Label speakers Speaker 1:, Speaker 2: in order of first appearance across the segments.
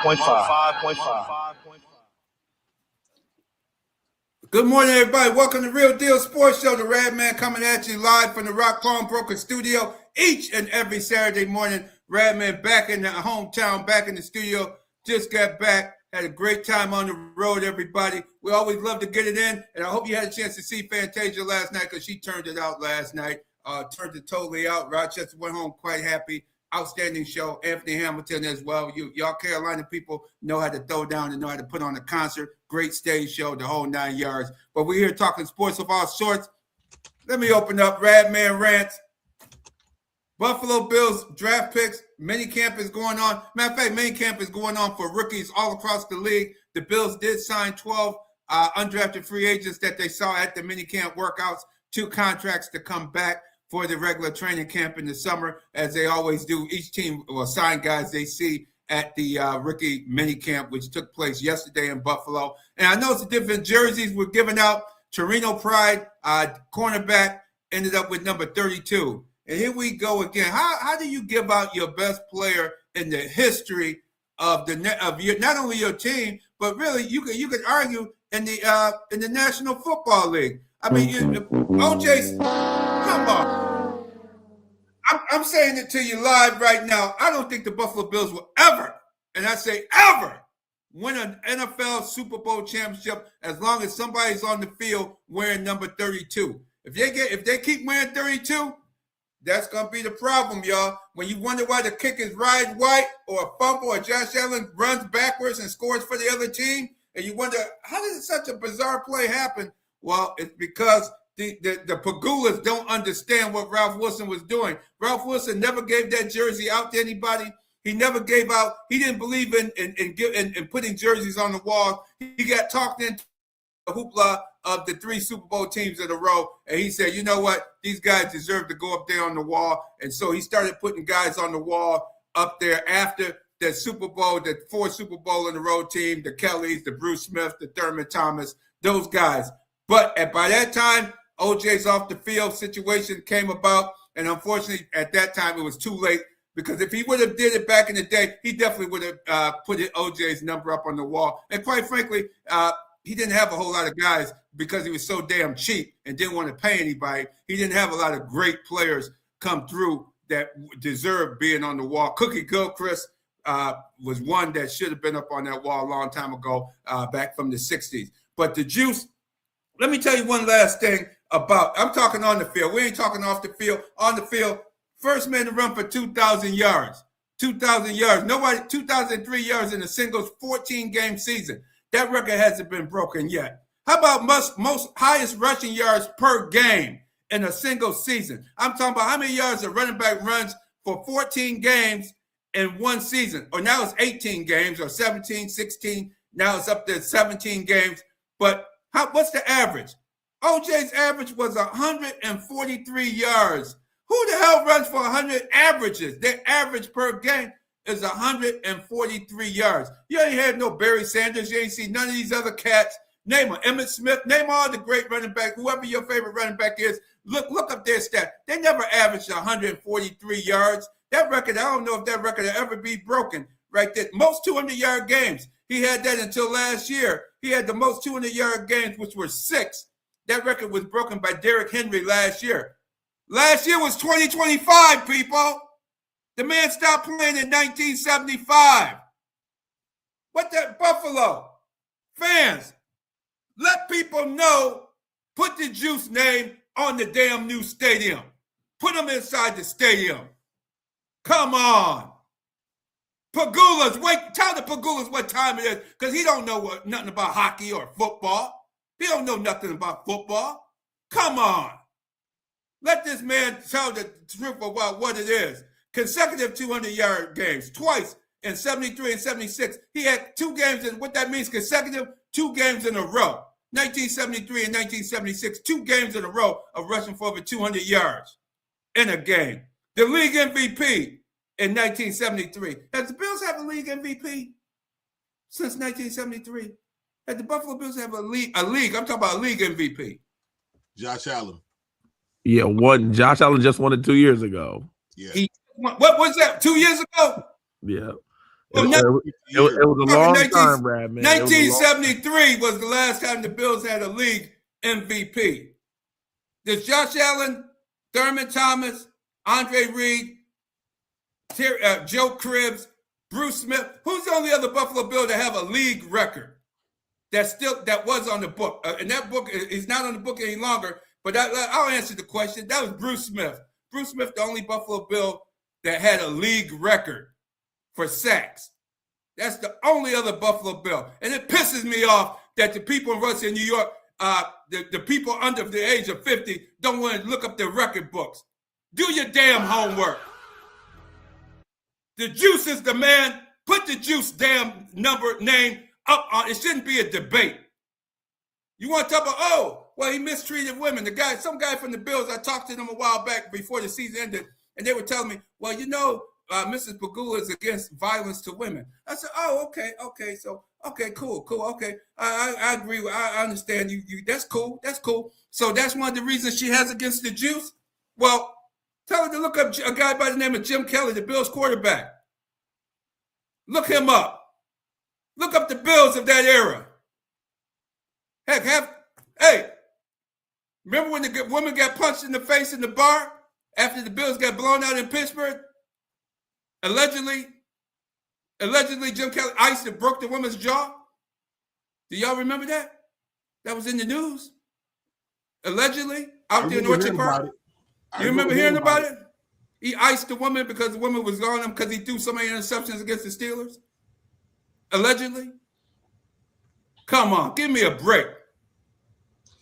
Speaker 1: Good morning, everybody. Welcome to Real Deal Sports Show. The Radman coming at you live from the Rock Pawnbroker Studio each and every Saturday morning. Radman back in the hometown, back in the studio. Just got back. Had a great time on the road, everybody. We always love to get it in, and I hope you had a chance to see Fantasia last night because she turned it out last night. Turned it totally out. Rochester went home quite happy. Outstanding show. Anthony Hamilton as well. Y'all Carolina people know how to throw down and know how to put on a concert. Great stage show, the whole 9 yards. But we're here talking sports of all sorts. Let me open up Radman Rants. Buffalo Bills draft picks. Minicamp is going on. Matter of fact, minicamp is going on for rookies all across the league. The Bills did sign 12 undrafted free agents that they saw at the minicamp workouts. 2 contracts to come back for the regular training camp in the summer, as they always do. Each team will sign guys they see at the rookie minicamp, which took place yesterday in Buffalo. And I know it's different jerseys were given out. Torino Pride, cornerback, ended up with number 32. And here we go again. How do you give out your best player in the history of your, not only your team, but really you could argue in the National Football League? I mean, OJ's, come on. I'm saying it to you live right now. I don't think the Buffalo Bills will ever, and I say ever, win an NFL Super Bowl championship as long as somebody's on the field wearing number 32. If they keep wearing 32, that's going to be the problem, y'all. When you wonder why the kickers ride white or a fumble or Josh Allen runs backwards and scores for the other team, and you wonder, how did such a bizarre play happen? Well, it's because the Pagulas don't understand what Ralph Wilson was doing. Ralph Wilson never gave that jersey out to anybody. He never gave out. He didn't believe in putting jerseys on the wall. He got talked into the hoopla of the 3 Super Bowl teams in a row, and he said, you know what? These guys deserve to go up there on the wall. And so he started putting guys on the wall up there after the Super Bowl, the 4 Super Bowl in a row team, the Kellys, the Bruce Smith, the Thurman Thomas, those guys. But by that time, OJ's off the field situation came about, and unfortunately, at that time, it was too late, because if he would have did it back in the day, he definitely would have put OJ's number up on the wall. And quite frankly, he didn't have a whole lot of guys because he was so damn cheap and didn't want to pay anybody. He didn't have a lot of great players come through that deserved being on the wall. Cookie Gilchrist was one that should have been up on that wall a long time ago, back from the 60s. But the juice, let me tell you one last thing about, I'm talking on the field. We ain't talking off the field. On the field, first man to run for 2,000 yards. 2,000 yards. Nobody, 2,003 yards in a single 14-game season. That record hasn't been broken yet. How about most highest rushing yards per game in a single season? I'm talking about how many yards a running back runs for 14 games in one season. Or now it's 18 games or 17, 16. Now it's up to 17 games. But what's the average? OJ's average was 143 yards. Who the hell runs for 100 averages? Their average per game is 143 yards. You ain't had no Barry Sanders. You ain't seen none of these other cats. Name them. Emmitt Smith. Name all the great running backs. Whoever your favorite running back is, look up their stat. They never averaged 143 yards. That record, I don't know if that record will ever be broken right there. Most 200-yard games. He had that until last year. He had the most 200-yard games, which were 6. That record was broken by Derrick Henry last year. Last year was 2025, people. The man stopped playing in 1975. What that Buffalo fans, let people know, put the Juice name on the damn new stadium. Put them inside the stadium. Come on. Pagulas, wait, tell the Pagulas what time it is, because he don't know nothing about hockey or football. He don't know nothing about football. Come on. Let this man tell the truth about what it is. Consecutive 200-yard games, twice in 73 and 76. He had 2 games, and what that means, consecutive 2 games in a row. 1973 and 1976, 2 games in a row of rushing for over 200 yards in a game. The league MVP in 1973. Has the Bills have a league MVP since 1973? Had the Buffalo Bills have a league? I'm talking about a league MVP.
Speaker 2: Josh Allen.
Speaker 3: Yeah, one. Josh Allen just won it 2 years ago.
Speaker 2: Yeah.
Speaker 1: What was that? 2 years ago?
Speaker 3: Yeah. It was a long time, Radman.
Speaker 1: 1973 was the last time the Bills had a league MVP. There's Josh Allen, Thurman Thomas, Andre Reed, Joe Cribbs, Bruce Smith. Who's the only other Buffalo Bill to have a league record that was on the book? And that book is not on the book any longer. But I'll answer the question. That was Bruce Smith. Bruce Smith, the only Buffalo Bill that had a league record for sacks. That's the only other Buffalo Bill. And it pisses me off that the people in Russia, New York, the people under the age of 50 don't want to look up their record books. Do your damn homework. The Juice is the man. Put the Juice damn name up on. It shouldn't be a debate. You want to talk about, well, he mistreated women. Some guy from the Bills, I talked to them a while back before the season ended, and they were telling me, well, Mrs. Pagula is against violence to women. I said, okay, cool, okay. I agree. I understand you. That's cool. So that's one of the reasons she has against the Juice? Well, tell her to look up a guy by the name of Jim Kelly, the Bills quarterback. Look him up. Look up the Bills of that era. Heck, remember when the woman got punched in the face in the bar after the Bills got blown out in Pittsburgh? Allegedly, Jim Kelly iced and broke the woman's jaw. Do y'all remember that? That was in the news. Allegedly, out there in Orchard Park. You remember hearing about it? He iced the woman because the woman was on him because he threw so many interceptions against the Steelers. Allegedly. Come on, give me a break.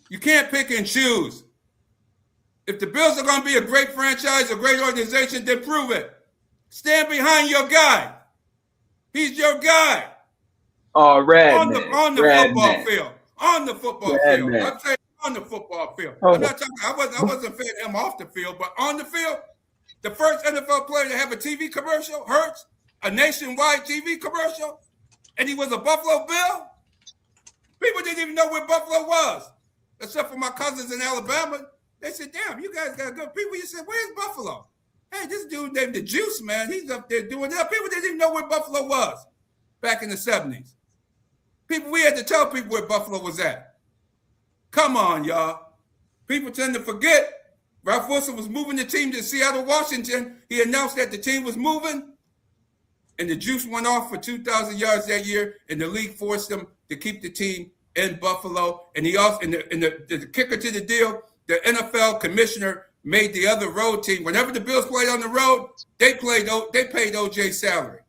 Speaker 1: You can't pick and choose. If the Bills are going to be a great franchise, a great organization, then prove it. Stand behind your guy. He's your guy.
Speaker 4: Oh,
Speaker 1: Radman. On the football field. On the football field. I'm saying on the football field. I'm not talking. I wasn't fitting him off the field, but on the field, the first NFL player to have a TV commercial, Hurts, a nationwide TV commercial, and he was a Buffalo Bill. People didn't even know where Buffalo was, except for my cousins in Alabama. They said, "Damn, you guys got good people." You said, "Where's Buffalo?" Hey, this dude named the Juice, man. He's up there doing that. People didn't even know where Buffalo was back in the 70s. We had to tell people where Buffalo was at. Come on, y'all. People tend to forget. Ralph Wilson was moving the team to Seattle, Washington. He announced that the team was moving, and the Juice went off for 2,000 yards that year, and the league forced him to keep the team in Buffalo. And he also, the kicker to the deal, the NFL commissioner made the other road team. Whenever the Bills played on the road, they paid O.J. salary.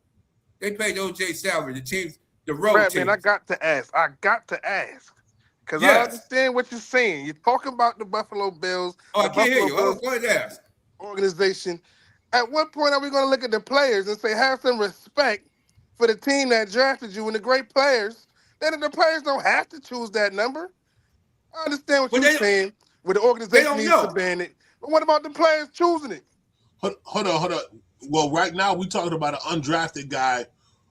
Speaker 1: They paid O.J. salary. The road team.
Speaker 5: I got to ask. Because I understand what you're saying. You're talking about the Buffalo Bills.
Speaker 1: I can't hear you. Go ahead and ask.
Speaker 5: Organization. At what point are we going to look at the players and say, have some respect for the team that drafted you and the great players? Then the players don't have to choose that number. I understand what you're saying. Where the organization needs to ban it. But what about the players choosing it?
Speaker 2: Hold on. Well, right now we're talking about an undrafted guy.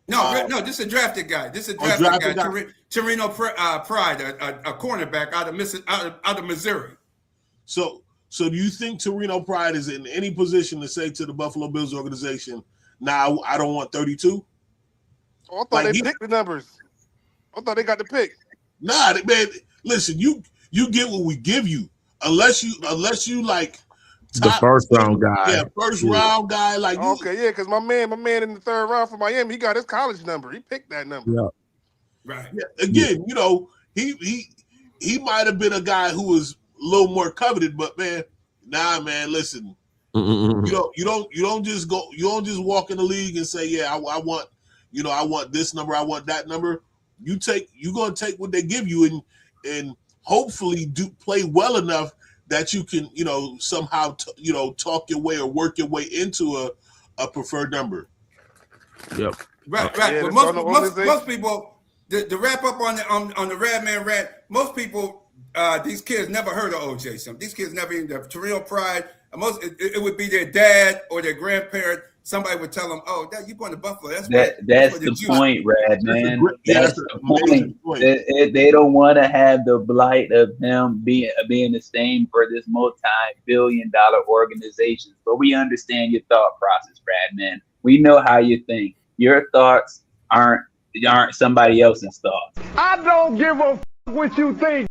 Speaker 1: No, this is a drafted guy. This is a drafted guy. Torino Pride, a cornerback out of Missouri.
Speaker 2: So do you think Torino Pride is in any position to say to the Buffalo Bills organization, "Nah, I don't want 32"?
Speaker 5: Oh, I thought they picked the numbers. I thought they got the pick.
Speaker 2: Nah, man. Listen, you get what we give you. Unless you like
Speaker 3: the first round guy.
Speaker 2: Yeah, round guy. Like
Speaker 5: okay, because my man in the third round for Miami, he got his college number. He picked that number.
Speaker 3: Yeah.
Speaker 1: Right.
Speaker 2: Yeah. Again, he might have been a guy who was a little more coveted, but man, listen. You don't just walk in the league and say, yeah, I want this number, I want that number. You're gonna take what they give you and hopefully do play well enough that you can, somehow, talk your way or work your way into a preferred number.
Speaker 3: Yep.
Speaker 1: Right. Yeah, but most people, to wrap up on the Radman rant, most people, these kids never heard of O.J. These kids never even the Torino Pride. It would be their dad or their grandparent. Somebody would tell them, "Oh, you going to Buffalo?" That's
Speaker 4: the point, Radman. That's the point. They don't want to have the blight of him being the same for this multi-billion-dollar organization. But we understand your thought process, Radman. We know how you think. Your thoughts aren't somebody else's thoughts.
Speaker 6: I don't give a f what you think.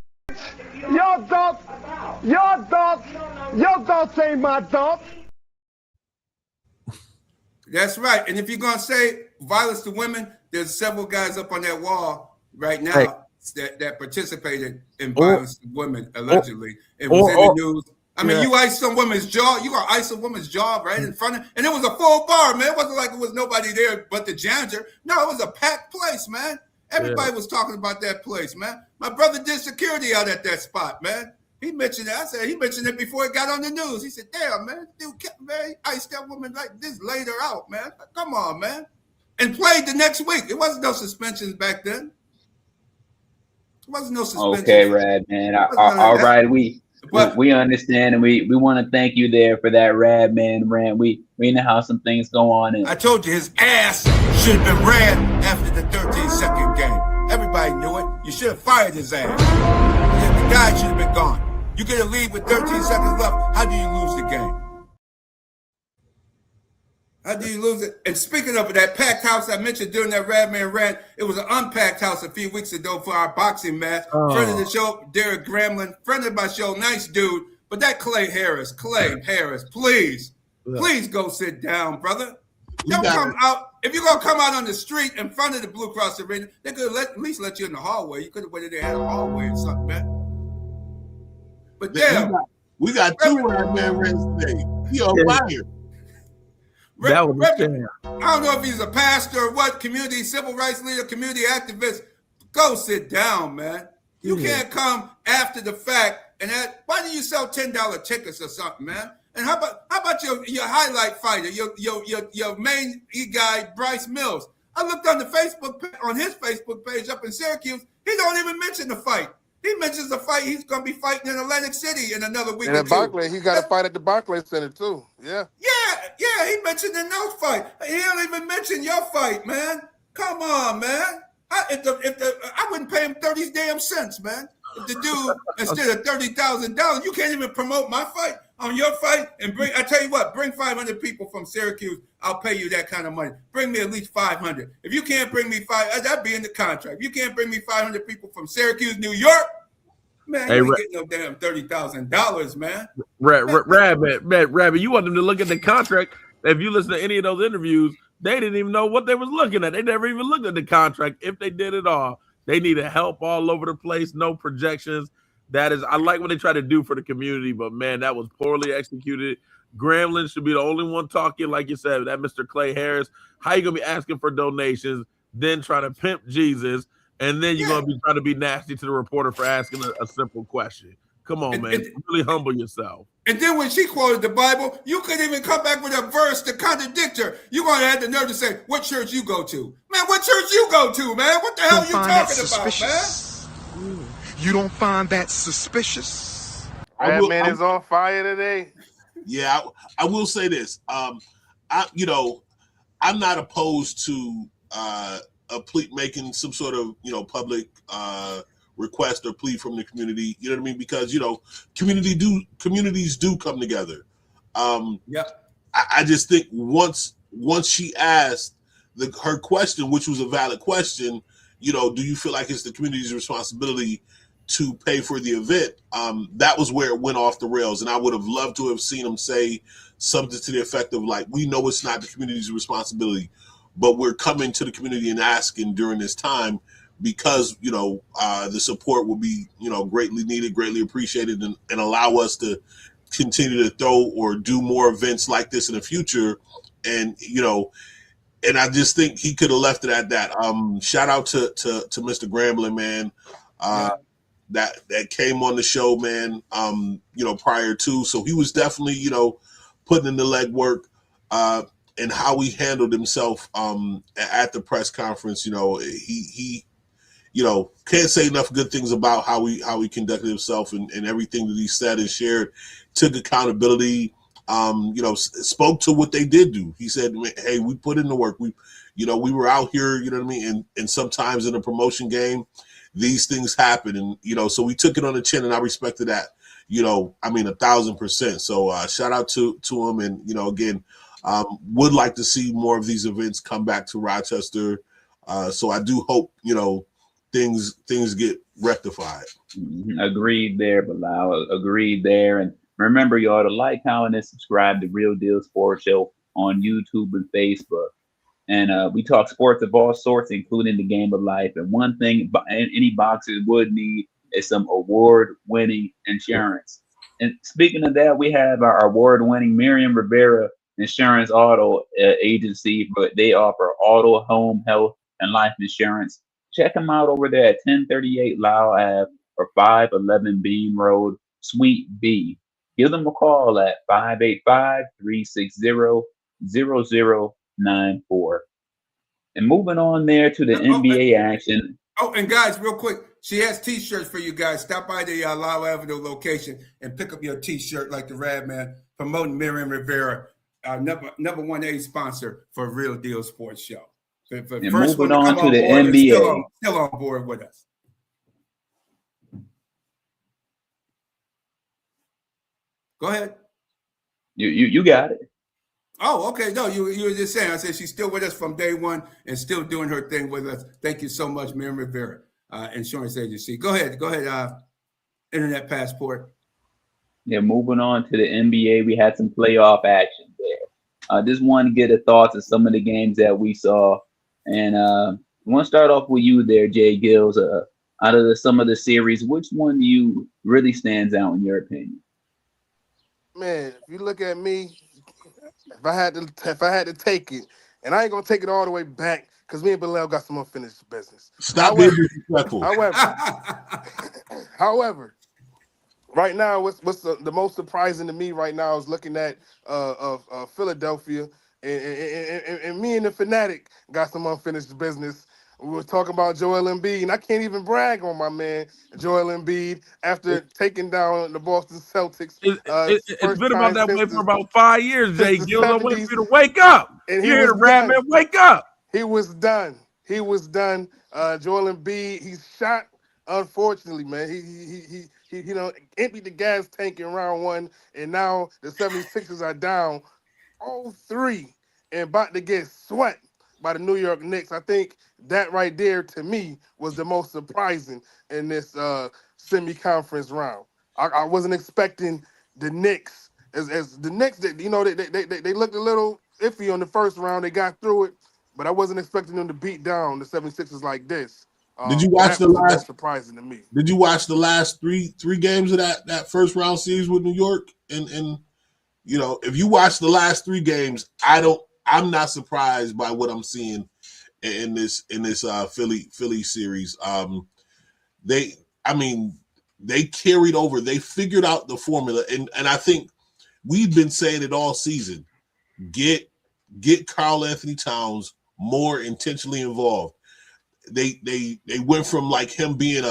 Speaker 6: Your thoughts ain't my thoughts.
Speaker 1: That's right. And if you're going to say violence to women, there's several guys up on that wall right now that participated in violence to women, allegedly. It was in the news. I mean, you iced some woman's jaw. You got ice a woman's jaw right in front of, and it was a full bar, man. It wasn't like it was nobody there but the janitor. No, it was a packed place, man. Everybody was talking about that place, man. My brother did security out at that spot, man. He mentioned it. I said he mentioned it before it got on the news. He said, "Damn, man, dude, man, iced that woman like this, laid her out, man. Come on, man." And played the next week. It wasn't no suspensions back then. It wasn't no suspensions.
Speaker 4: Okay, Radman. All right, we understand, and we want to thank you there for that Radman rant. We know how some things go on. And
Speaker 1: I told you his ass should have been ran after the 13-second game. Everybody knew it. You should have fired his ass. The guy should have been gone. You get a lead with 13 seconds left. How do you lose the game? How do you lose it? And speaking of that packed house I mentioned during that Radman rant, it was an unpacked house a few weeks ago for our boxing match. Friend of the show, Derek Gramlin. Friend of my show, nice dude. But that Clay Harris, please go sit down, brother. Don't come out. If you're going to come out on the street in front of the Blue Cross Arena, they could at least let you in the hallway. You could have waited there, had a hallway or something, man. But damn.
Speaker 2: We got two Radman rants today. He on fire.
Speaker 3: That was
Speaker 1: I don't know if he's a pastor or what, community civil rights leader, community activist. Go sit down, man. You can't come after the fact and why do you sell $10 tickets or something, man? And how about your highlight fighter, your main guy, Bryce Mills? I looked on his Facebook page up in Syracuse. He don't even mention the fight. He mentions the fight he's going to be fighting in Atlantic City in another week.
Speaker 5: And at Barclays, he got a fight at the Barclays Center too. Yeah.
Speaker 1: Yeah. He mentioned the no fight. He don't even mention your fight, man. Come on, man. I wouldn't pay him 30 damn cents, man. If the dude instead of $30,000, you can't even promote my fight on your fight and I tell you what, bring 500 people from Syracuse. I'll pay you that kind of money. Bring me at least 500. If you can't bring me that'd be in the contract. If you can't bring me 500 people from Syracuse, New York, man, you ain't getting no damn $30,000, man.
Speaker 3: Rabbit, you want them to look at the contract. If you listen to any of those interviews, they didn't even know what they was looking at. They never even looked at the contract. If they did it all, they needed help all over the place, no projections. I like what they try to do for the community, but man, that was poorly executed. Gremlin should be the only one talking, like you said, that Mr. Clay Harris. How you gonna be asking for donations, then trying to pimp Jesus, and then you're gonna be trying to be nasty to the reporter for asking a simple question? Come on, man. Really humble yourself.
Speaker 1: And then when she quoted the Bible, you couldn't even come back with a verse to contradict her. You're going to have the nerve to say, what church you go to? Man, what church you go to, man? What the hell are you talking about, man?
Speaker 7: You don't find that suspicious?
Speaker 5: That man is on fire today.
Speaker 2: Yeah, I will say this. I'm not opposed to making some sort of public request or plea from the community. You know what I mean? Because communities do come together. I just think once she asked her question, which was a valid question, do you feel like it's the community's responsibility to pay for the event? That was where it went off the rails, and I would have loved to have seen him say something to the effect of like, we know it's not the community's responsibility, but we're coming to the community and asking during this time because the support will be greatly needed, greatly appreciated, and allow us to continue to throw or do more events like this in the future. And and I just think he could have left it at that. Shout out to Mr. Gramblin, man. That came on the show, man, prior to. So he was definitely, putting in the legwork, and how he handled himself at the press conference. He can't say enough good things about how he conducted himself and everything that he said and shared. Took accountability, spoke to what they did do. He said, hey, we put in the work. We were out here, you know what I mean? And sometimes in a promotion game, these things happen. And, so we took it on the chin, and I respected that, 1,000%. So shout out to him. And, again, would like to see more of these events come back to Rochester. So I do hope, things get rectified.
Speaker 4: Agreed there, Bilal. Agreed there. And remember, y'all, to like, comment, and subscribe to Real Deal Sports Show on YouTube and Facebook. And we talk sports of all sorts, including the game of life. And one thing any boxer would need is some award-winning insurance. And speaking of that, we have our award-winning Miriam Rivera Insurance Auto Agency, but they offer auto, home, health, and life insurance. Check them out over there at 1038 Lyle Ave or 511 Bean Road, Suite B. Give them a call at 585-360-0094. And moving on there to the NBA action.
Speaker 1: Oh, and guys, real quick, she has T-shirts for you guys. Stop by the Lyle Avenue location and pick up your T-shirt like the Radman, promoting Miriam Rivera, number 1A sponsor for Real Deal Sports Show.
Speaker 4: And moving on to the NBA.
Speaker 1: Still on board with us. Go ahead.
Speaker 4: You got it.
Speaker 1: Oh, okay. No, you were just saying. I said she's still with us from day one and still doing her thing with us. Thank you so much, Miriam Rivera, Insurance Agency. Go ahead. Internet Passport.
Speaker 4: Yeah, moving on to the NBA, we had some playoff action there. Just want to get a thoughts of some of the games that we saw. And I want to start off with you there, J-GILLZ. Out of some of the series, which one do you really stands out in your opinion?
Speaker 5: Man, if you look at me, if I had to take it, and I ain't gonna take it all the way back because me and Bilal got some unfinished business.
Speaker 2: Stop being disrespectful.
Speaker 5: However, right now, what's the most surprising to me right now is looking at Philadelphia, and me and the Fanatic got some unfinished business. We were talking about Joel Embiid, and I can't even brag on my man Joel Embiid after taking down the Boston Celtics.
Speaker 3: It's been about that way for about 5 years, J-GILLZ. I want you to wake up. And you hear the Radman, wake up.
Speaker 5: He was done. Joel Embiid, he's shot. Unfortunately, man, he emptied the gas tank in round one, and now the 76ers are down 0-3 and about to get swept by the New York Knicks. I think that right there, to me, was the most surprising in this semi-conference round. I wasn't expecting the Knicks as the Knicks. They looked a little iffy on the first round. They got through it, but I wasn't expecting them to beat down the 76ers like this.
Speaker 2: Did you watch the last?
Speaker 5: Surprising to me.
Speaker 2: Did you watch the last three games of that first round series with New York? And if you watch the last 3 games, I'm not surprised by what I'm seeing in this Philly series. They carried over. They figured out the formula, and I think we've been saying it all season. Get Karl Anthony Towns more intentionally involved. They went from like him being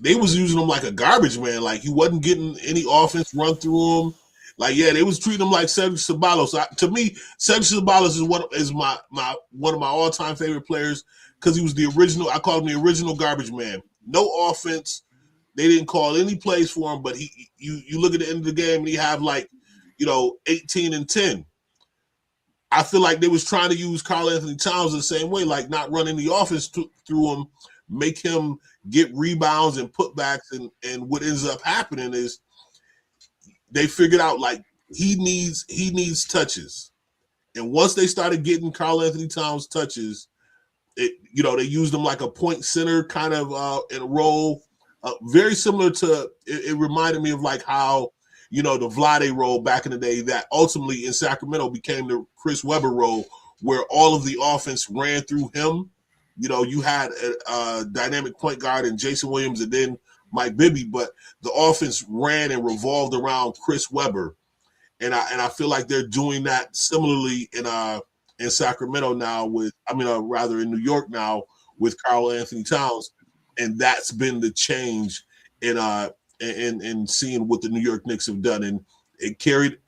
Speaker 2: they was using him like a garbage man, like he wasn't getting any offense run through him. Like, yeah, they was treating him like Cedric Ceballos. To me, Cedric Ceballos is one of my all-time favorite players because he was the original. I call him the original garbage man. No offense. They didn't call any plays for him, but you look at the end of the game and he have 18 and 10. I feel like they was trying to use Karl Anthony Towns the same way, like not running the offense through him, make him get rebounds and putbacks, and what ends up happening is they figured out like he needs touches, and once they started getting Karl Anthony Towns touches, they used him like a point center kind of in a role, very similar to it reminded me of like how the Vlade role back in the day that ultimately in Sacramento became the Chris Webber role, where all of the offense ran through him. You had a dynamic point guard in Jason Williams and then Mike Bibby, but the offense ran and revolved around Chris Webber, and I feel like they're doing that similarly in Sacramento now rather in New York now with Karl Anthony Towns, and that's been the change in seeing what the New York Knicks have done, and it carried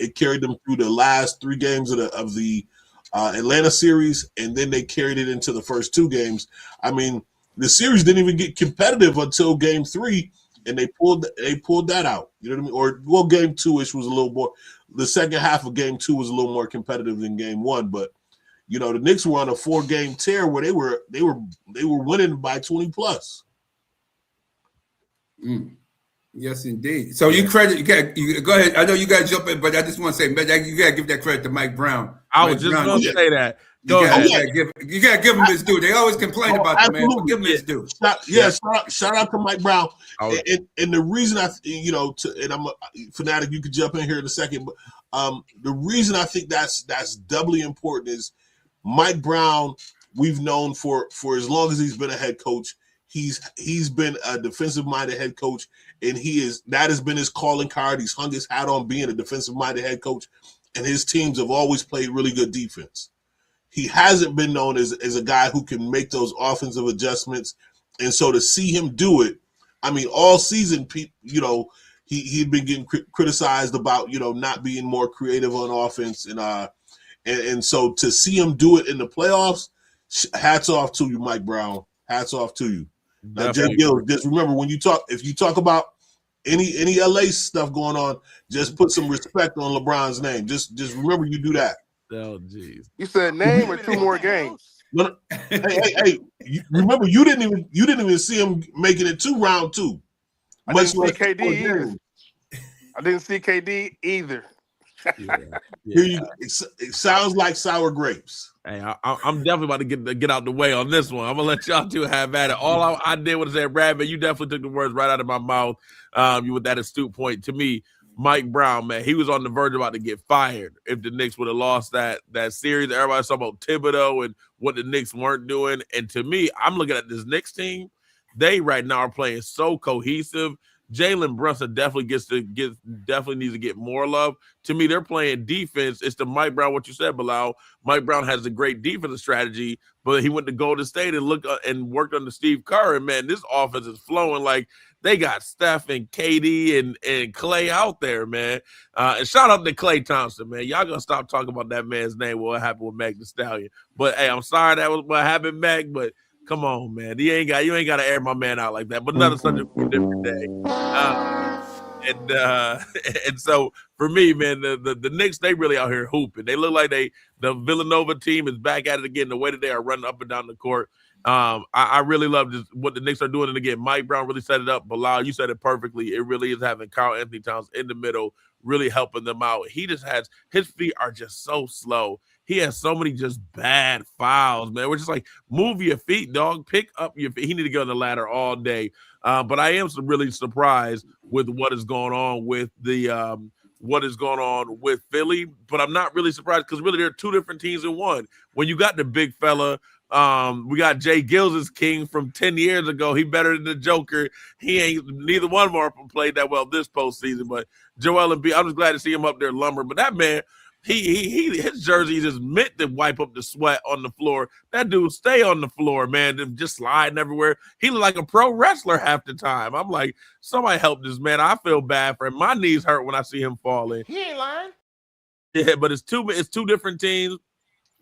Speaker 2: them through the last 3 games of the Atlanta series, and then they carried it into the first 2 games. I mean, the series didn't even get competitive until game 3, and they pulled that out. You know what I mean? Game 2-ish was a little more. The second half of game 2 was a little more competitive than game 1, but You know, the Knicks were on a 4-game tear where they were winning by 20 plus.
Speaker 1: Yes, indeed. So you go ahead. I know you got to jump in, but I just want to say, man, you got to give that credit to Mike Brown.
Speaker 3: I was just going to say that.
Speaker 1: You got to give him his due. They always complain about that, man. But give him his due.
Speaker 2: Shout out to Mike Brown. And the reason and I'm a Fanatic, you could jump in here in a second, but the reason I think that's doubly important is Mike Brown. We've known for as long as he's been a head coach. He's been a defensive-minded head coach, and that has been his calling card. He's hung his hat on being a defensive-minded head coach, and his teams have always played really good defense. He hasn't been known as a guy who can make those offensive adjustments, and so to see him do it, I mean, all season, he'd been getting criticized about not being more creative on offense, and so to see him do it in the playoffs, hats off to you, Mike Brown. Hats off to you. Now, J-GILLZ, just remember if you talk about any LA stuff going on, just put some respect on LeBron's name. Just remember you do that.
Speaker 3: Oh, jeez.
Speaker 5: You said name or 2 more games?
Speaker 2: Hey! Remember, you didn't even see him making it to round 2.
Speaker 5: I didn't see KD either. I didn't see KD either.
Speaker 2: It sounds like sour grapes.
Speaker 3: Hey, I'm definitely about to get out the way on this one. I'm gonna let y'all two have at it. All I did was say, Radman, you definitely took the words right out of my mouth. With that astute point. To me, Mike Brown, man, he was on the verge of about to get fired if the Knicks would have lost that series. Everybody's talking about Thibodeau and what the Knicks weren't doing. And to me, I'm looking at this Knicks team. They right now are playing so cohesive. Jalen Brunson definitely needs to get more love. To me, they're playing defense. It's the Mike Brown, what you said, Bilal. Mike Brown has a great defensive strategy, but he went to Golden State and worked under Steve Kerr. And man, this offense is flowing like they got Steph and KD and Clay out there, man. And shout out to Klay Thompson, man. Y'all gonna stop talking about that man's name. What happened with Meg Thee Stallion? But hey, I'm sorry that was what happened, Meg. But come on, man. You ain't got to air my man out like that. But another subject for a different day. And so for me, man, the Knicks, they really out here hooping. They look like the Villanova team is back at it again. The way that they are running up and down the court. I really love what the Knicks are doing. And again, Mike Brown really set it up. Bilal, you said it perfectly. It really is having Karl Anthony Towns in the middle, really helping them out. He just has his feet are just so slow. He has so many just bad fouls, man. We're just like, move your feet, dog. Pick up your feet. He need to go on the ladder all day. But I am really surprised with what is going on with Philly. But I'm not really surprised because really they're 2 different teams in one. When you got the big fella, we got J-GILLZ king from 10 years ago. He better than the Joker. Neither one of them played that well this postseason. But Joel Embiid, I'm just glad to see him up there lumbering. But that man, his jersey is meant to wipe up the sweat on the floor. That dude stay on the floor, man, just sliding everywhere. He look like a pro wrestler half the time. I'm like, somebody help this man. I feel bad for him. My knees hurt when I see him falling.
Speaker 5: He ain't lying.
Speaker 3: Yeah, but it's two different teams.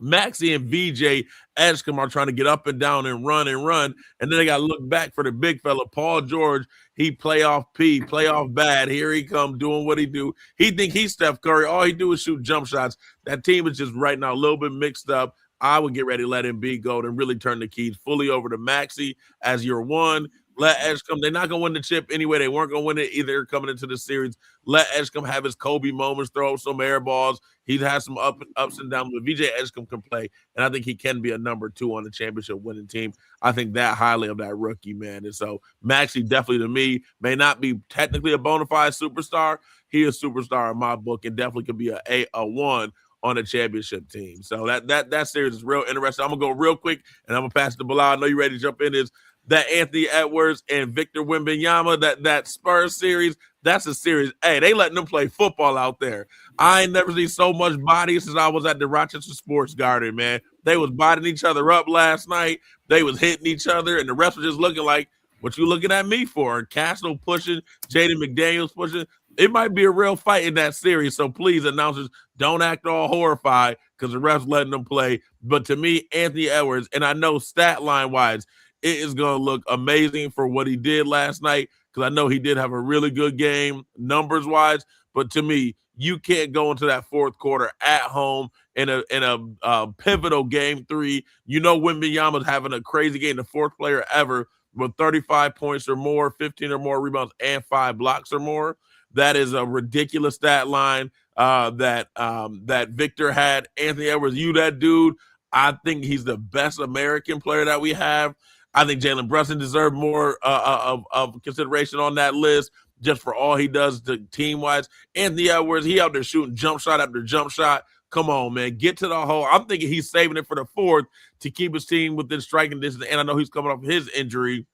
Speaker 3: Maxey and VJ Edgecombe are trying to get up and down and run. And then they got to look back for the big fella, Paul George. He playoff bad. Here he come doing what he do. He think he's Steph Curry. All he do is shoot jump shots. That team is just right now a little bit mixed up. I would get ready to let Embiid go and really turn the keys fully over to Maxey as your one. Let Edgecombe. They're not going to win the chip anyway. They weren't going to win it either coming into the series. Let Edgecombe have his Kobe moments, throw some air balls. He's had some ups and downs, but VJ Edgecombe can play, and I think he can be a number 2 on the championship winning team. I think that highly of that rookie, man. And so Maxey definitely to me may not be technically a bona fide superstar. He is a superstar in my book and definitely could be a 1 on a championship team. So that series is real interesting. I'm going to go real quick, and I'm going to pass it to Bilal. I know you're ready to jump in. Is that Anthony Edwards and Victor Wembanyama, that Spurs series, that's a series. Hey, they letting them play football out there. I ain't never seen so much body since I was at the Rochester Sports Garden, man. They was bodying each other up last night. They was hitting each other, and the refs were just looking like, what you looking at me for? Castle pushing, Jaden McDaniels pushing. It might be a real fight in that series, so please, announcers, don't act all horrified because the refs letting them play. But to me, Anthony Edwards, and I know stat line-wise, it is going to look amazing for what he did last night because I know he did have a really good game numbers-wise. But to me, You can't go into that fourth quarter at home in a pivotal game 3. You know Wembanyama's having a crazy game, the fourth player ever with 35 points or more, 15 or more rebounds, and 5 blocks or more. That is a ridiculous stat line that Victor had. Anthony Edwards, that dude. I think he's the best American player that we have. I think Jalen Brunson deserved more of consideration on that list just for all he does team-wise. Anthony Edwards, he out there shooting jump shot after jump shot. Come on, man. Get to the hole. I'm thinking he's saving it for the fourth to keep his team within striking distance, and I know he's coming off his injury.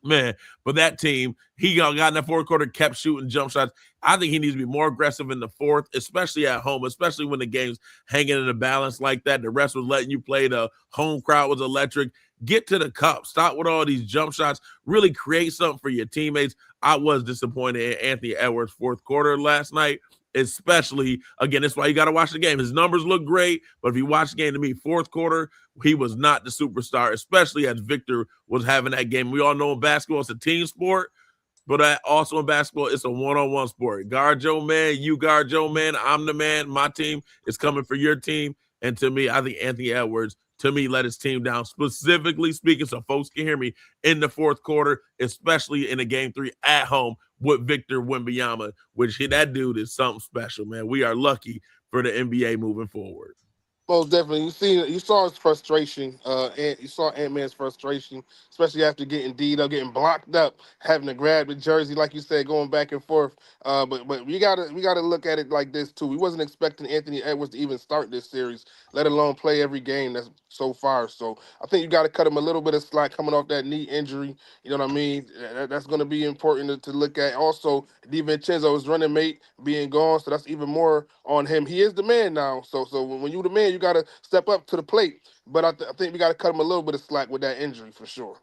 Speaker 3: Man, but that team, he got in that fourth quarter, kept shooting jump shots. I think he needs to be more aggressive in the fourth, especially at home, especially when the game's hanging in a balance like that. The rest was letting you play. The home crowd was electric. Get to the cup. Stop with all these jump shots. Really create something for your teammates. I was disappointed in Anthony Edwards' fourth quarter last night, especially, again, that's why you got to watch the game. His numbers look great, but if you watch the game, to me, fourth quarter, he was not the superstar, especially as Victor was having that game. We all know in basketball, it's a team sport, but also in basketball, it's a one-on-one sport. Guard your man, you guard your man, I'm the man, my team is coming for your team. And to me, I think Anthony Edwards, to me, let his team down, specifically speaking, so folks can hear me, in the fourth quarter, especially in a game 3 at home with Victor Wembanyama, which that dude is something special, man. We are lucky for the NBA moving forward.
Speaker 5: Most definitely. You saw his frustration. And you saw Ant-Man's frustration, especially after getting D'd up, getting blocked up, having to grab the jersey, like you said, going back and forth. But we gotta look at it like this too. We wasn't expecting Anthony Edwards to even start this series, let alone play every game that's so far. So I think you got to cut him a little bit of slack coming off that knee injury. You know what I mean? That's going to be important to look at. Also, DiVincenzo, his running mate, being gone, so that's even more on him. He is the man now. So when you the man, you got to step up to the plate. But I think we got to cut him a little bit of slack with that injury for sure.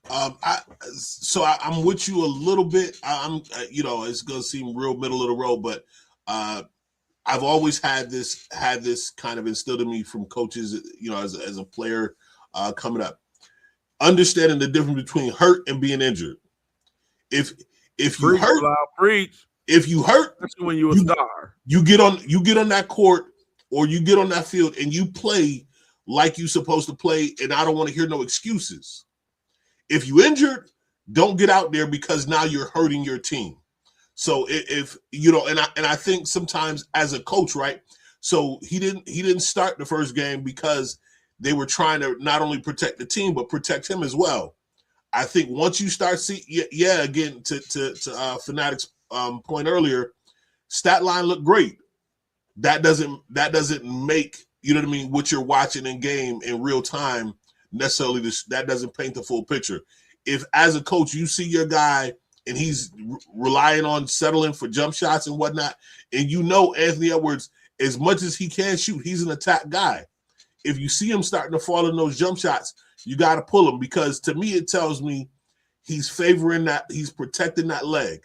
Speaker 2: I'm with you a little bit. It's gonna seem real middle of the road, but I've always had this kind of instilled in me from coaches, as a player coming up, understanding the difference between hurt and being injured. If you hurt, if you hurt,
Speaker 3: especially when you're a star,
Speaker 2: you get on that court or you get on that field and you play like you're supposed to play, and I don't want to hear no excuses. If you injured, don't get out there because now you're hurting your team. So if and I think sometimes as a coach, right? So he didn't start the first game because they were trying to not only protect the team but protect him as well. I think once you start again to Fanatic's point earlier, stat line looked great. That doesn't make, what you're watching in game in real time necessarily that doesn't paint the full picture. If as a coach you see your guy and he's relying on settling for jump shots and whatnot, and Anthony Edwards, as much as he can shoot, he's an attack guy. If you see him starting to fall in those jump shots, you got to pull him, because to me it tells me he's favoring that, he's protecting that leg.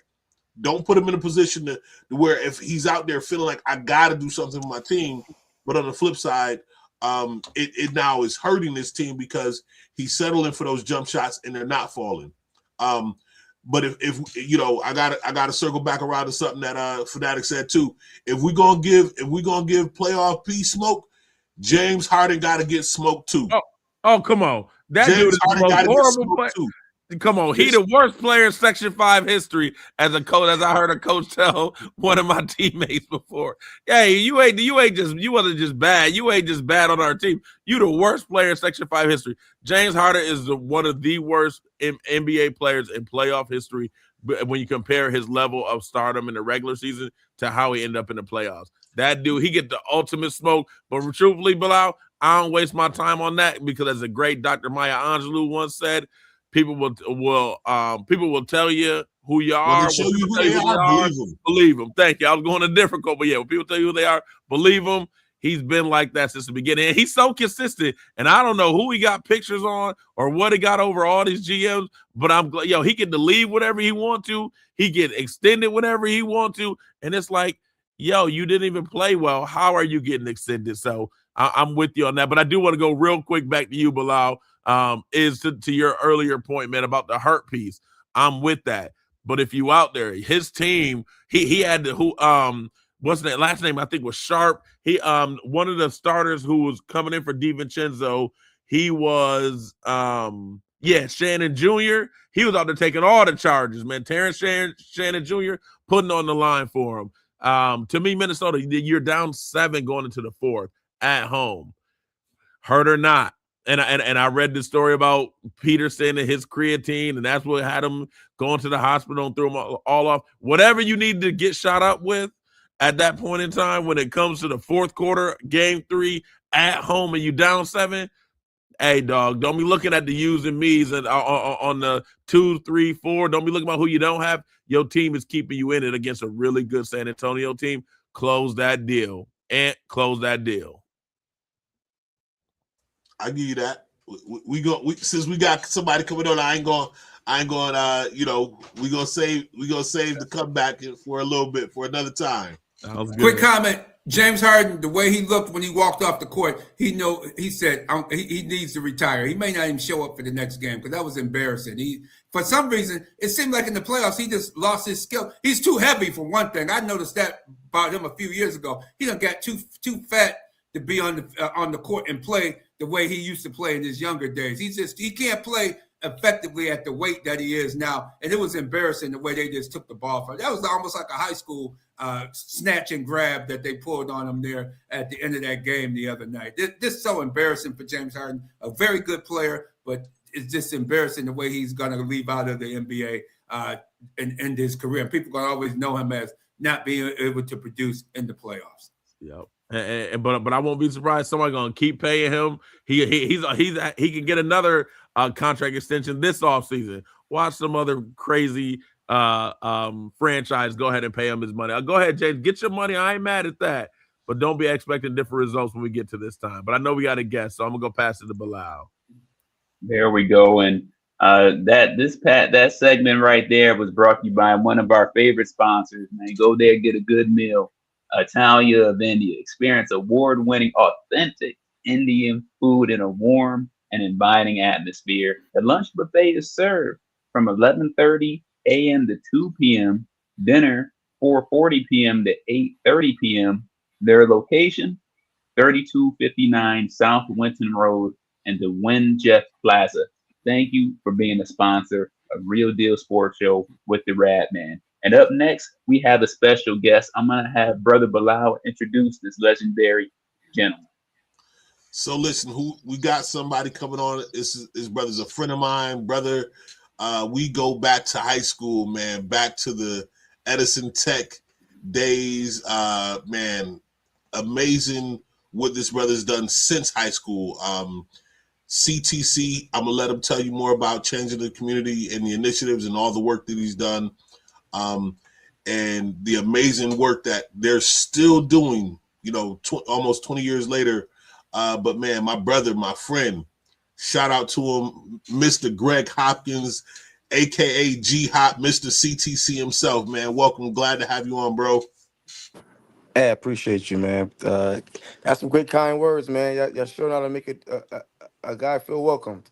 Speaker 2: Don't put him in a position to where if he's out there feeling like I got to do something with my team, but on the flip side, it now is hurting this team because he's settling for those jump shots and they're not falling. But if I gotta circle back around to something that Fanatic said too. If we're gonna give playoff P smoke, James Harden got to get smoked too.
Speaker 3: Oh, come on, that
Speaker 2: James
Speaker 3: dude is the most horrible player. Come on, he the worst player in Section 5 history as a coach, as I heard a coach tell one of my teammates before. Hey, you wasn't just bad. You ain't just bad on our team. You the worst player in Section 5 history. James Harden is one of the worst NBA players in playoff history when you compare his level of stardom in the regular season to how he ended up in the playoffs. That dude, he get the ultimate smoke. But truthfully, Bilal, I don't waste my time on that, because as a great Dr. Maya Angelou once said, people will tell you who you are.
Speaker 2: When they show you who they are,
Speaker 3: believe them. Thank you. I was going to difficult, but yeah, when people tell you who they are, believe them. He's been like that since the beginning. And he's so consistent. And I don't know who he got pictures on or what he got over all these GMs, but I'm glad, he get to leave whatever he want to. He get extended whenever he want to. And it's like, you didn't even play well. How are you getting extended? So I'm with you on that. But I do want to go real quick back to you, Bilal. Is to your earlier point, man, about the hurt piece. I'm with that. But if you out there, his team, he had to what's that last name? I think was Sharp. He one of the starters who was coming in for DiVincenzo. He was Shannon Jr. He was out there taking all the charges, man. Terrence Shannon Jr. putting on the line for him. To me, Minnesota, you're down 7 going into the 4th at home. Hurt or not. And I read the story about Peterson and his creatine, and that's what had him going to the hospital and threw him all off. Whatever you need to get shot up with at that point in time, when it comes to the 4th quarter, game 3 at home, and you down 7, hey, dog, don't be looking at the yous and me's and on the 2, 3, 4. Don't be looking about who you don't have. Your team is keeping you in it against a really good San Antonio team. Close that deal. And close that deal.
Speaker 2: I give you that. We since we got somebody coming on, I ain't going. We gonna save the comeback for a little bit for another time.
Speaker 1: Quick comment. James Harden, the way he looked when he walked off the court, he said he needs to retire. He may not even show up for the next game because that was embarrassing. For some reason, it seemed like in the playoffs, he just lost his skill. He's too heavy for one thing. I noticed that about him a few years ago. He done got too fat to be on the court and play the way he used to play in his younger days. He can't play effectively at the weight that he is now. And it was embarrassing the way they just took the ball from him. That was almost like a high school snatch and grab that they pulled on him there at the end of that game the other night. This is so embarrassing for James Harden, a very good player, but it's just embarrassing the way he's going to leave out of the NBA and end his career. And people are going to always know him as not being able to produce in the playoffs.
Speaker 3: Yep. But I won't be surprised somebody's gonna keep paying him. He can get another contract extension this offseason. Watch some other crazy franchise go ahead and pay him his money. Go ahead, James, get your money. I ain't mad at that, but don't be expecting different results when we get to this time. But I know we got a guest, so I'm gonna go pass it to Bilal.
Speaker 4: There we go, and that segment right there was brought to you by one of our favorite sponsors. Man, go there, get a good meal. Italia of India. Experience award-winning, authentic Indian food in a warm and inviting atmosphere. The lunch buffet is served from 11:30 a.m. to 2 p.m. Dinner 4:40 p.m. to 8:30 p.m. Their location, 3259 South Winton Road and the Win Jeff Plaza. Thank you for being a sponsor of Real Deal Sports Show with the Radman. And up next, we have a special guest. I'm going to have Brother Bilal introduce this legendary gentleman.
Speaker 2: So listen, we got somebody coming on. His brother's a friend of mine. Brother, we go back to high school, man, back to the Edison Tech days. Man, amazing what this brother's done since high school. CTC, I'm going to let him tell you more about changing the community and the initiatives and all the work that he's done. And the amazing work that they're still doing, almost 20 years later. But man, my brother, my friend, shout out to him, Mr. Greg Hopkins, aka G Hop, Mr. CTC himself, man. Welcome. Glad to have you on, bro.
Speaker 8: Hey, I appreciate you, man. That's some great, kind words, man. Y'all sure know how to make it a guy feel welcomed.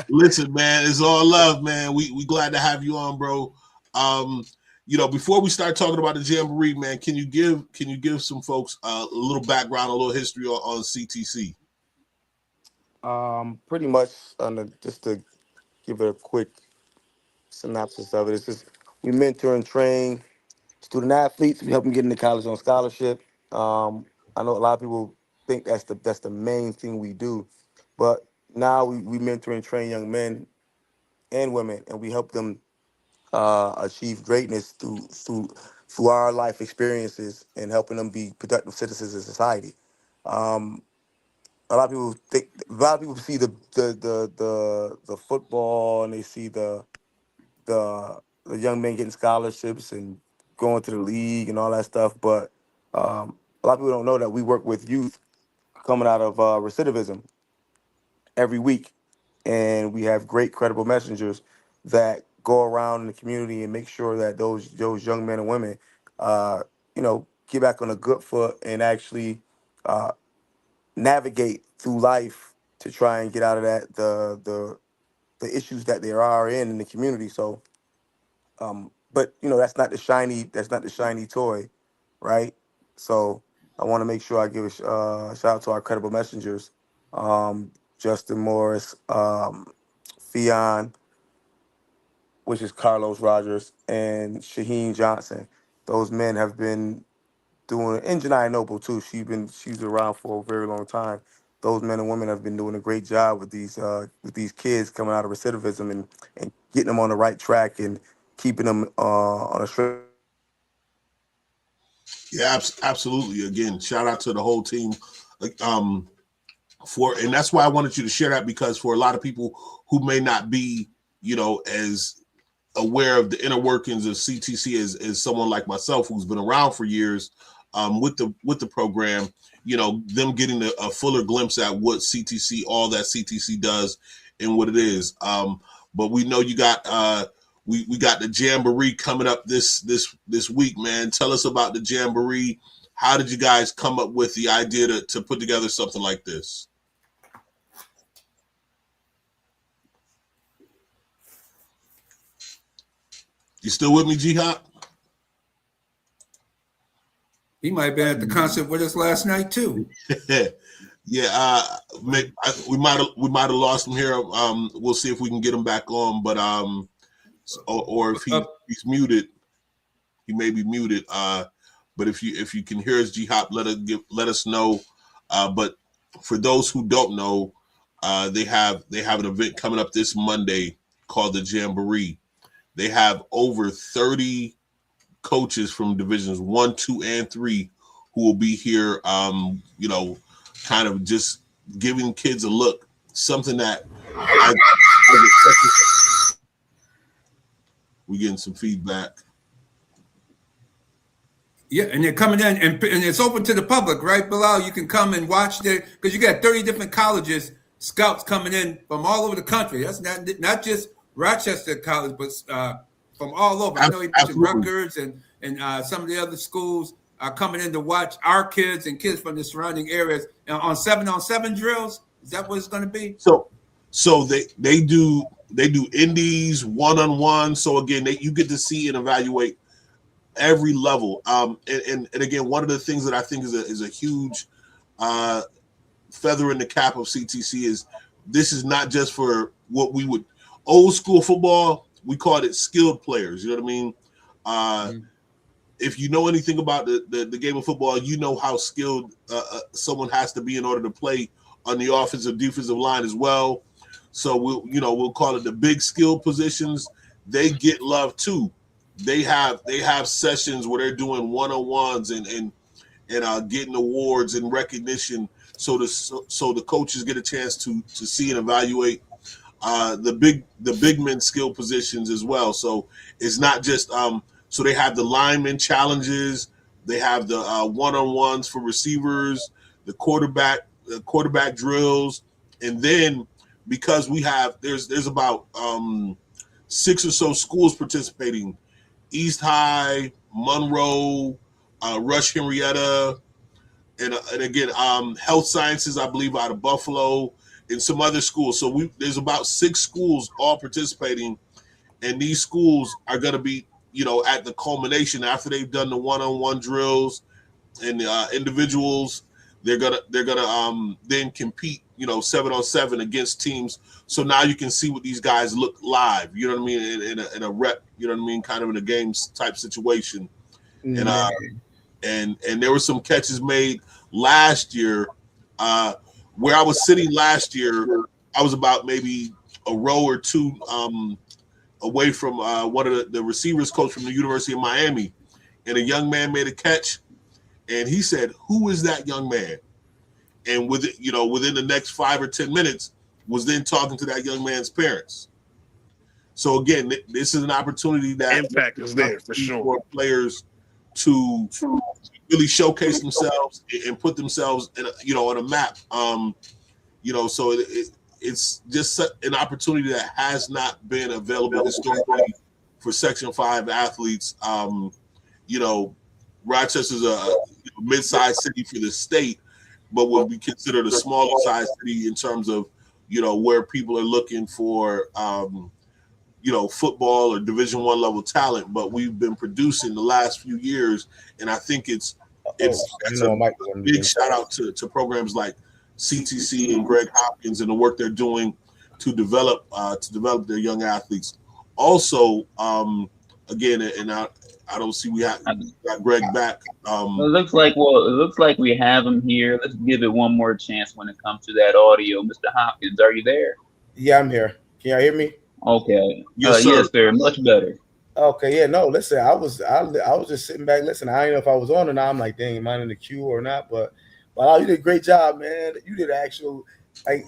Speaker 2: Listen, man, it's all love, man. We glad to have you on, bro. Before we start talking about the Jamboree, man, can you give some folks a little background, a little history on CTC?
Speaker 8: Pretty much, just to give it a quick synopsis of it, it's just we mentor and train student athletes. We help them get into college on scholarship. I know a lot of people think that's the main thing we do, but now we mentor and train young men and women, and we help them achieve greatness through our life experiences and helping them be productive citizens in society. A lot of people see the football and they see the young men getting scholarships and going to the league and all that stuff, but a lot of people don't know that we work with youth coming out of recidivism every week, and we have great credible messengers that go around in the community and make sure that those young men and women, get back on a good foot and actually navigate through life to try and get out of that the issues that they are in the community. So, but that's not the shiny toy, right? So I want to make sure I give a shout out to our credible messengers, Justin Morris, Fion, which is Carlos Rogers, and Shaheen Johnson. Those men have been doing, and Janai Noble too. She's around for a very long time. Those men and women have been doing a great job with these kids coming out of recidivism and getting them on the right track and keeping them on a straight.
Speaker 2: Yeah, absolutely. Again, shout out to the whole team. And that's why I wanted you to share that, because for a lot of people who may not be, as aware of the inner workings of CTC as someone like myself who's been around for years with the program, them getting a fuller glimpse at what CTC, all that CTC does and what it is. But we know you got we got the Jamboree coming up this week, man. Tell us about the Jamboree. How did you guys come up with the idea to put together something like this? You still with me, G-Hop?
Speaker 1: He might have been at the concert with us last night too.
Speaker 2: Yeah, we might have lost him here. We'll see if we can get him back on, but or if he's muted, he may be muted. But if you can hear us, G-Hop, let us know. But for those who don't know, they have an event coming up this Monday called the Jamboree. They have over 30 coaches from divisions 1, 2, and 3 who will be here, kind of just giving kids a look, something that we're getting some feedback.
Speaker 1: Yeah, and they're coming in, and it's open to the public, right, Bilal? You can come and watch there, because you got 30 different colleges, scouts coming in from all over the country. That's not just Rochester College, but from all over. I know he mentioned Rutgers and some of the other schools are coming in to watch our kids and kids from the surrounding areas on 7-on-7 drills. Is that what it's going to be?
Speaker 2: So they do indies, one-on-one. So again, you get to see and evaluate every level. And again, one of the things that I think is a huge feather in the cap of CTC is this is not just for what we would old school football. We called it skilled players. You know what I mean? If you know anything about the game of football, you know how skilled someone has to be in order to play on the offensive, defensive line as well. So we'll call it the big skill positions. They get love too. They have sessions where they're doing one-on-ones and getting awards and recognition. So the coaches get a chance to see and evaluate the big men skill positions as well. So it's not just so they have the lineman challenges, they have the one-on-ones for receivers, the quarterback drills, and then because there's about 6 or so schools participating: East High, Monroe, Rush Henrietta, and again Health Sciences, I believe, out of Buffalo, and some other schools. So there's about 6 schools all participating, and these schools are going to be at the culmination after they've done the one-on-one drills and the individuals. They're gonna then compete 7-on-7 against teams. So now you can see what these guys look live. You know what I mean? In a rep. You know what I mean? Kind of in a game type situation. And there were some catches made last year. Where I was sitting last year, I was about maybe a row or two away from one of the receivers coach from the University of Miami, and a young man made a catch, and he said, "Who is that young man?" And within the next 5 or 10 minutes, was then talking to that young man's parents. So again, this is an opportunity that
Speaker 5: impact is there for sure
Speaker 2: for players to really showcase themselves and put themselves on a map. So it's just an opportunity that has not been available historically for Section 5 athletes. Rochester's a mid-sized city for the state, but would be considered a smaller size city in terms of where people are looking for football or Division I level talent. But we've been producing the last few years, and I think it's It's a big shout out to programs like CTC and Greg Hopkins and the work they're doing to develop their young athletes. Also, again, and I don't see we got Greg back.
Speaker 4: It looks like we have him here. Let's give it one more chance when it comes to that audio. Mr. Hopkins, are you there?
Speaker 9: Yeah, I'm here. Can y'all hear me?
Speaker 4: Okay.
Speaker 2: Yes, sir.
Speaker 4: Yes, sir. Much better.
Speaker 9: Okay, yeah, no, listen, I was just sitting back listening. I didn't know if I was on or not. I'm like, dang, am I in the queue or not? But you did a great job, man. You did actual, it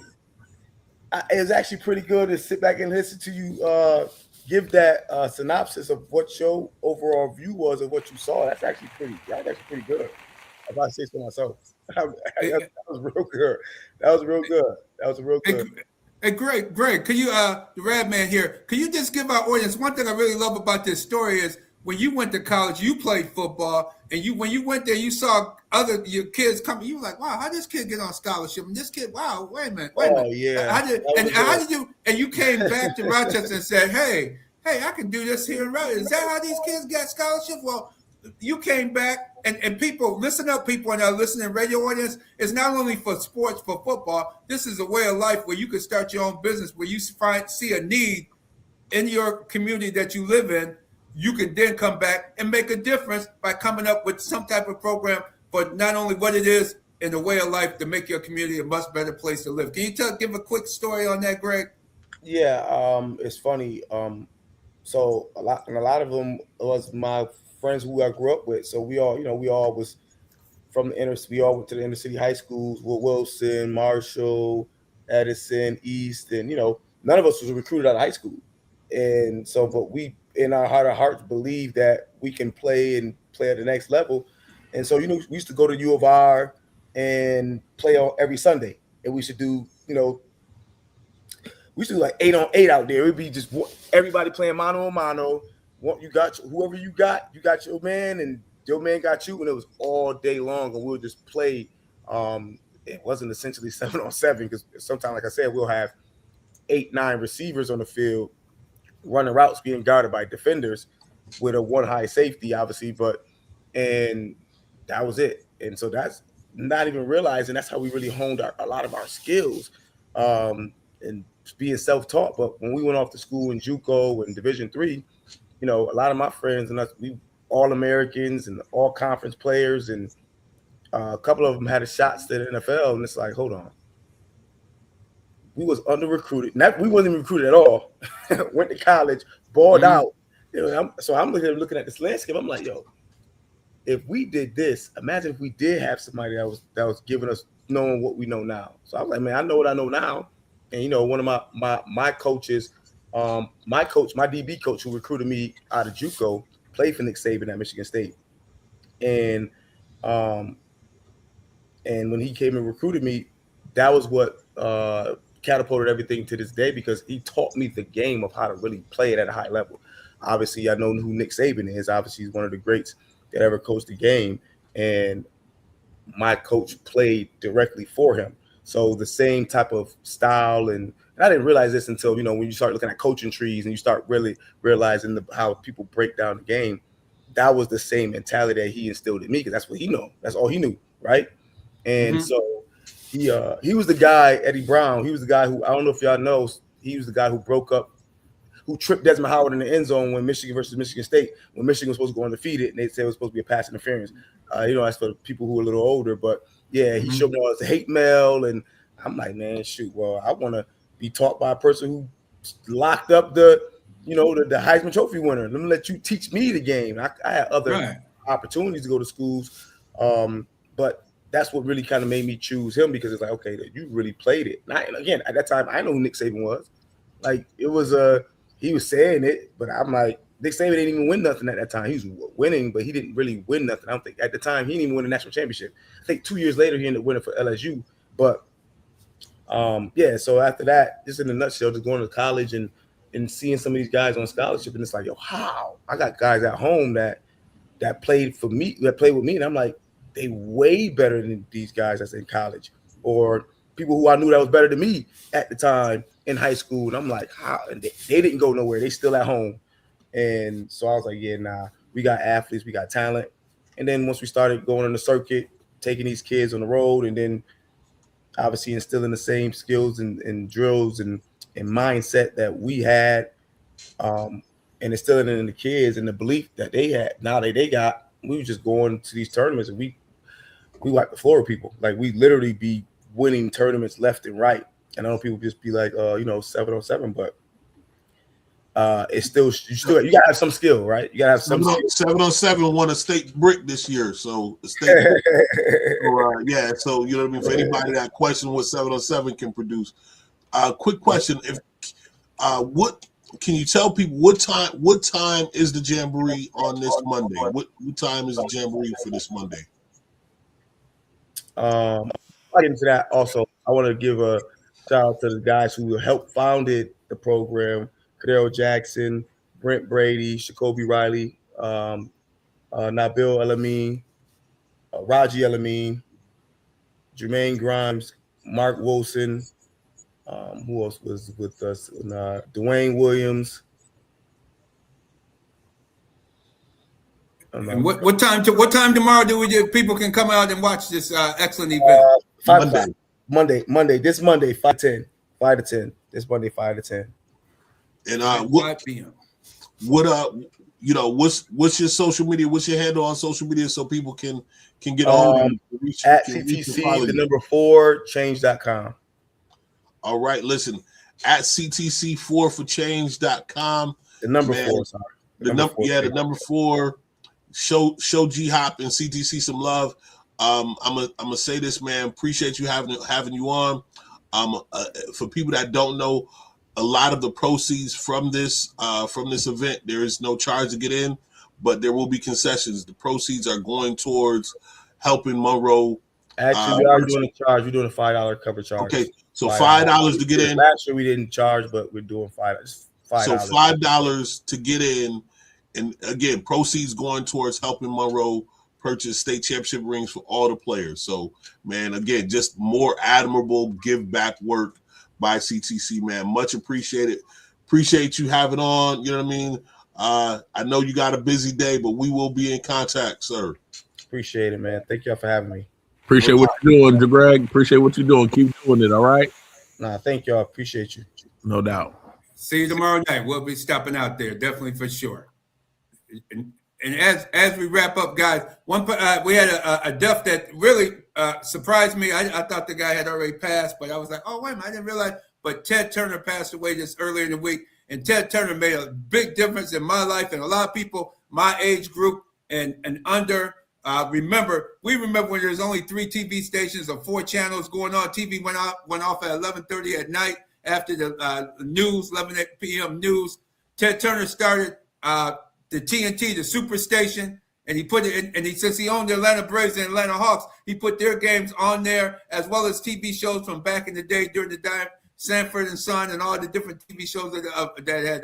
Speaker 9: was actually pretty good to sit back and listen to you give that synopsis of what your overall view was of what you saw. That's actually pretty good. If I say so myself, that was real good. That was real good.
Speaker 1: Hey, Greg, can you, the Radman here, can you just give our audience one thing I really love about this story is when you went to college, you played football, and when you went there, you saw your kids coming. You were like, wow, how did this kid get on scholarship? And this kid, wow, wait a minute.
Speaker 9: Yeah.
Speaker 1: And you came back to Rochester and said, hey, I can do this here in Rochester. Is that how these kids got scholarships? Well, you came back, and people, listen up, people in our listening radio audience, it's not only for sports, for football. This is a way of life where you can start your own business, where you see a need in your community that you live in. You can then come back and make a difference by coming up with some type of program for not only what it is in the way of life to make your community a much better place to live. Can you give a quick story on that, Greg?
Speaker 9: Yeah, it's funny. So a lot of them was my friends who I grew up with. So we all was from the inner. We all went to the inner city high schools with Wilson, Marshall, Edison, East, and none of us was recruited out of high school. And so, but we in our heart of hearts believe that we can play at the next level. And so, we used to go to U of R and play on every Sunday, and we should do, we used to do like 8-on-8 out there. It'd be just everybody playing mano a mano. You got whoever you got your man, and your man got you, and it was all day long, and we'll just play. It wasn't essentially 7-on-7 because sometimes, like I said, we'll have 8-9 receivers on the field running routes, being guarded by defenders with a one high safety, obviously, and that was it. And so that's not even realizing that's how we really honed a lot of our skills, and being self-taught. But when we went off to school in JUCO and Division III, a lot of my friends and us, we all Americans and all conference players, and a couple of them had a shots to the NFL, and it's like, hold on. We was under recruited. We wasn't even recruited at all. Went to college, balled out. So I'm looking at this landscape. I'm like, yo, if we did this, imagine if we did have somebody that was giving us knowing what we know now. So I was like, man, I know what I know now. And one of my coaches, my DB coach who recruited me out of JUCO, played for Nick Saban at Michigan State. And when he came and recruited me, that was what catapulted everything to this day, because he taught me the game of how to really play it at a high level. Obviously, I know who Nick Saban is. Obviously, he's one of the greats that ever coached the game, and my coach played directly for him. So the same type of style, and I didn't realize this until, when you start looking at coaching trees and you start really realizing how people break down the game. That was the same mentality that he instilled in me, because that's what he knew. That's all he knew, right? And so he was the guy, Eddie Brown. He was the guy who, I don't know if y'all know, he was the guy who tripped Desmond Howard in the end zone when Michigan versus Michigan State, when Michigan was supposed to go undefeated, and they said it was supposed to be a pass interference. That's for people who are a little older, but yeah, he showed me all his hate mail, and I'm like, man, shoot, well, I want to be taught by a person who locked up the Heisman Trophy winner. Let me let you teach me the game. I had other opportunities to go to schools, but that's what really kind of made me choose him, because it's like, okay, you really played it. And again, at that time, I know who Nick Saban was. Like, it was he was saying it, but I'm like, Nick Saban didn't even win nothing at that time. He was winning, but he didn't really win nothing. I don't think at the time he didn't even win a national championship. I think 2 years later he ended up winning for LSU. But so after that, just in a nutshell, just going to college and seeing some of these guys on scholarship, and it's like, yo, how? I got guys at home that played for me, that played with me, and I'm like, they way better than these guys that's in college, or people who I knew that was better than me at the time in high school. And I'm like, how? And they didn't go nowhere. They still at home. And so I was like, yeah, nah, we got athletes, we got talent, And then once we started going on the circuit, taking these kids on the road, and then obviously instilling the same skills and drills and mindset that we had, and instilling it in the kids and the belief that they had. Now that they got, we were just going to these tournaments and we wipe the floor with people. Like we literally be winning tournaments left and right. And I know people just be like, 7-on-7, but it's still you gotta have some skill, right? You gotta have some
Speaker 2: 7-on-7 won a state brick this year, so the state so you know what I mean. For anybody that question what 7-on-7 can produce, quick question: if what can you tell people what time is the jamboree on this Monday? What time is the jamboree for this Monday?
Speaker 9: I'll get into that. Also, I want to give a shout out to the guys who helped founded the program: Cadero Jackson, Brent Brady, Shakobi Riley, Nabil Elamine, Raji Elamine, Jermaine Grimes, Mark Wilson. Who else was with us? Dwayne Williams.
Speaker 1: And what time tomorrow people can come out and watch this excellent event?
Speaker 9: Monday. This Monday, 5 to 10. This Monday, 5 to 10.
Speaker 2: And
Speaker 1: 5 p.m.
Speaker 2: What's your social media? What's your handle on social media so people can get on
Speaker 9: at CTC the number 4 change.com.
Speaker 2: All right, listen, at CTC4 for change.com.
Speaker 9: The number 4, sorry.
Speaker 2: The number 4. Show G Hop and CTC some love. I'm gonna say this, man. Appreciate you having you on. For people that don't know, a lot of the proceeds from this event, there is no charge to get in, but there will be concessions. The proceeds are going towards helping Monroe.
Speaker 9: Actually, we are doing a charge. We're doing a $5 cover charge.
Speaker 2: Okay, so $5 to get in.
Speaker 9: Last year we didn't charge, but we're doing $5.
Speaker 2: So $5 to get in, and again, proceeds going towards helping Monroe purchase state championship rings for all the players. So, man, again, just more admirable give back work by CTC, man. Much appreciated. Appreciate you having on. You know what I mean? I know you got a busy day, but we will be in contact, sir.
Speaker 9: Appreciate it, man. Thank y'all for having me.
Speaker 3: Appreciate what you're doing, Greg. Appreciate what you're doing. Keep doing it, all right?
Speaker 9: Nah, thank y'all. Appreciate you.
Speaker 3: No doubt.
Speaker 1: See you tomorrow night. We'll be stopping out there, definitely for sure. And as we wrap up, guys, we had a death that really surprised me. I thought the guy had already passed, but I was like, oh, wait a minute, I didn't realize. But Ted Turner passed away just earlier in the week, and Ted Turner made a big difference in my life and a lot of people my age group and under. We remember when there was only 3 TV stations or 4 channels going on. TV went off at 11:30 at night after the news, 11 p.m. news. Ted Turner started the TNT, the Super Station, and he put it in, and since he owned the Atlanta Braves and Atlanta Hawks, he put their games on there as well as TV shows from back in the day during the time. Sanford and Son and all the different TV shows that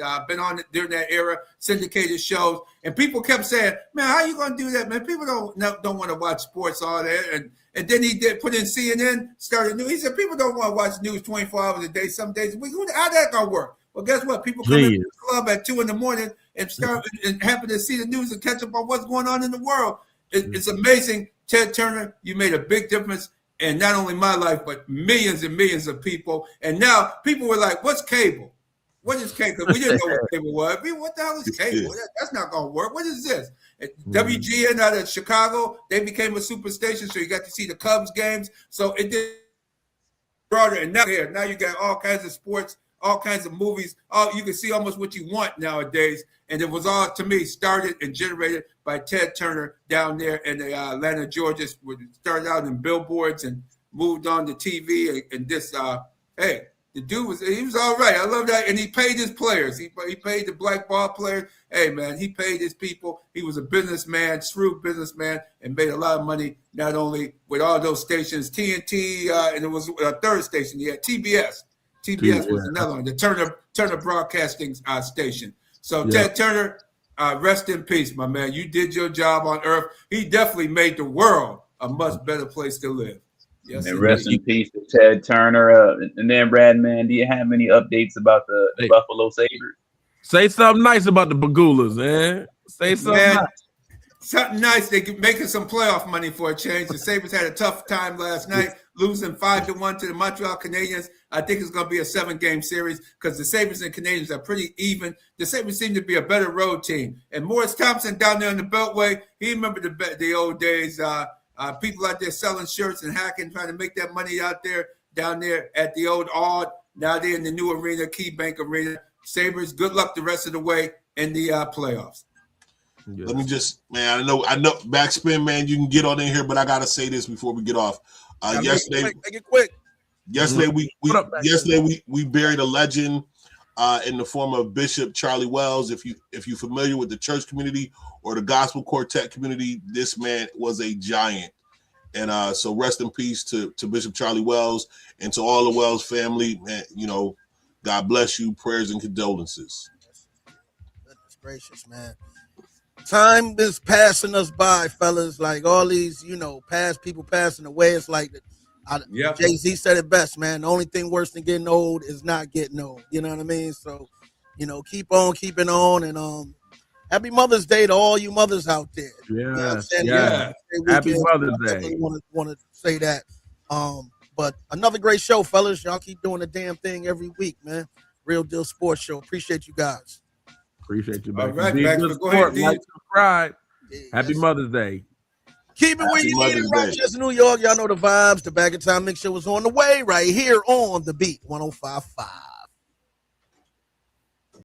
Speaker 1: had been on during that era, syndicated shows. And people kept saying, man, how you going to do that, man? People don't want to watch sports all that. And then he did put in CNN, started news. He said, people don't want to watch news 24 hours a day, some days a week. How that going to work? Well, guess what? People come into the club at 2 a.m. and start and happen to see the news and catch up on what's going on in the world. It's amazing. Ted Turner, you made a big difference. And not only my life, but millions and millions of people. And now people were like, what's cable? What is cable? We didn't know what cable was. What the hell is cable? That's not going to work. What is this? WGN out of Chicago, they became a super station, so you got to see the Cubs games. So it did broader. And now you got all kinds of sports, all kinds of movies. You can see almost what you want nowadays. And it was all, to me, started and generated by Ted Turner down there in the Atlanta, Georgia. Started out in billboards and moved on to TV. And this, hey, the dude was all right. I love that. And he paid his players. He paid the black ball players. Hey, man, he paid his people. He was a businessman, shrewd businessman, and made a lot of money, not only with all those stations, TNT, and it was a third station. He had TBS. TBS was another one, the Turner Broadcasting station. So Ted Turner, rest in peace, my man. You did your job on Earth. He definitely made the world a much better place to live. Yes,
Speaker 4: and rest in peace to Ted Turner. And then, Radman, do you have any updates about the Buffalo Sabres?
Speaker 3: Say something nice about the Bagulas, man. Say something nice.
Speaker 1: Something nice. They making some playoff money for a change. The Sabres had a tough time last night, losing 5-1 to the Montreal Canadiens. I think it's going to be a 7-game series because the Sabres and Canadiens are pretty even. The Sabres seem to be a better road team. And Morris Thompson down there in the Beltway, he remembered the old days. People out there selling shirts and hacking, trying to make that money out there down there at the old Aud. Now they're in the new arena, Key Bank Arena. Sabres, good luck the rest of the way in the playoffs.
Speaker 2: Yes. Let me just, man, I know, BacSpin, man, you can get on in here, but I gotta say this before we get off. Yesterday,
Speaker 5: make it quick.
Speaker 2: Yesterday we buried a legend in the form of Bishop Charlie Wells. If you're familiar with the church community or the gospel quartet community, this man was a giant. And so rest in peace to Bishop Charlie Wells and to all the Wells family. Man, you know, God bless you. Prayers and condolences.
Speaker 10: Goodness gracious, man. Time is passing us by, fellas. Like all these, you know, past people passing away. It's like Jay-Z said it best, man. The only thing worse than getting old is not getting old. You know what I mean? So, you know, keep on keeping on. And happy Mother's Day to all you mothers out there.
Speaker 3: Yeah,
Speaker 10: you know
Speaker 3: yeah. Happy Mother's Day.
Speaker 10: I want to say that. But another great show, fellas. Y'all keep doing the damn thing every week, man. Real Deal Sports Show. Appreciate you guys.
Speaker 3: Appreciate you,
Speaker 1: All
Speaker 3: back.
Speaker 1: right,
Speaker 3: Be
Speaker 1: back.
Speaker 3: good
Speaker 1: Go
Speaker 3: sport.
Speaker 1: ahead,
Speaker 3: Like, subscribe.
Speaker 10: Yeah,
Speaker 3: Happy Mother's Day.
Speaker 10: Keep it where you need it, Rochester, New York. Y'all know the vibes. The Bag of Time Mix Show is on the way right here on the Beat 105.5.